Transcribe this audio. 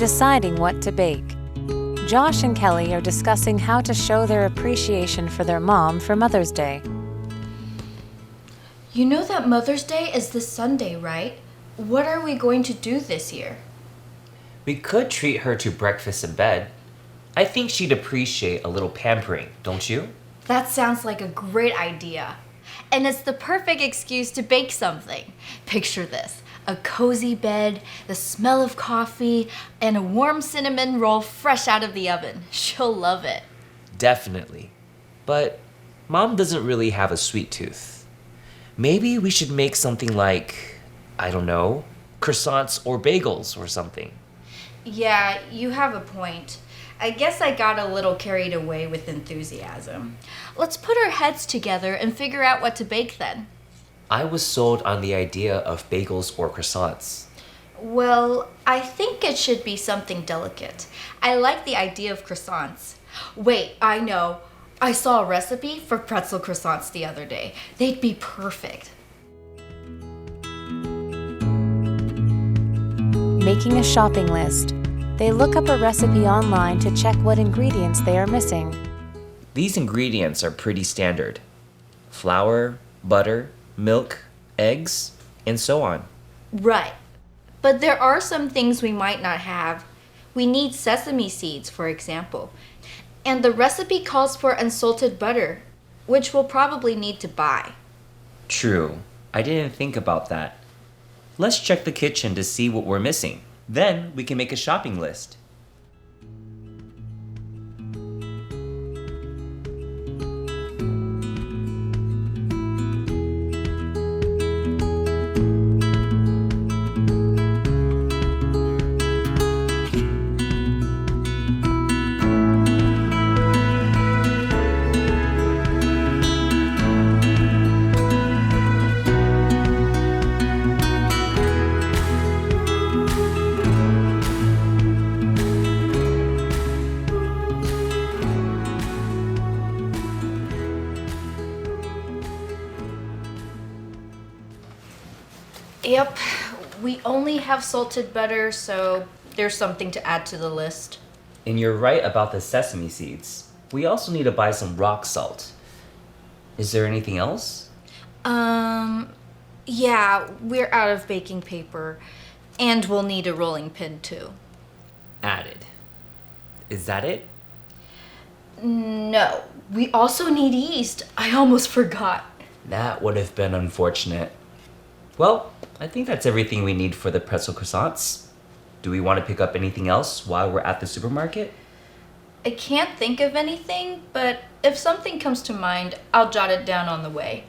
deciding what to bake. Josh and Kelly are discussing how to show their appreciation for their mom for Mother's Day. You know that Mother's Day is this Sunday, right? What are we going to do this year? We could treat her to breakfast in bed. I think she'd appreciate a little pampering, don't you? That sounds like a great idea. And it's the perfect excuse to bake something. Picture this, a cozy bed, the smell of coffee, and a warm cinnamon roll fresh out of the oven. She'll love it. Definitely. But Mom doesn't really have a sweet tooth. Maybe we should make something like, I don't know, croissants or bagels or something. Yeah, you have a point. I guess I got a little carried away with enthusiasm. Let's put our heads together and figure out what to bake then. I was sold on the idea of bagels or croissants. Well, I think it should be something delicate. I like the idea of croissants. Wait, I know. I saw a recipe for pretzel croissants the other day. They'd be perfect. Making a shopping list. They look up a recipe online to check what ingredients they are missing. These ingredients are pretty standard. Flour, butter, milk, eggs, and so on. Right. But there are some things we might not have. We need sesame seeds, for example. And the recipe calls for unsalted butter, which we'll probably need to buy. True. I didn't think about that. Let's check the kitchen to see what we're missing. Then we can make a shopping list. Yep, we only have salted butter, so there's something to add to the list. And you're right about the sesame seeds. We also need to buy some rock salt. Is there anything else? Yeah, we're out of baking paper, and we'll need a rolling pin too. Added. Is that it? No, we also need yeast. I almost forgot. That would have been unfortunate. Well, I think that's everything we need for the pretzel croissants. Do we want to pick up anything else while we're at the supermarket? I can't think of anything, but if something comes to mind, I'll jot it down on the way.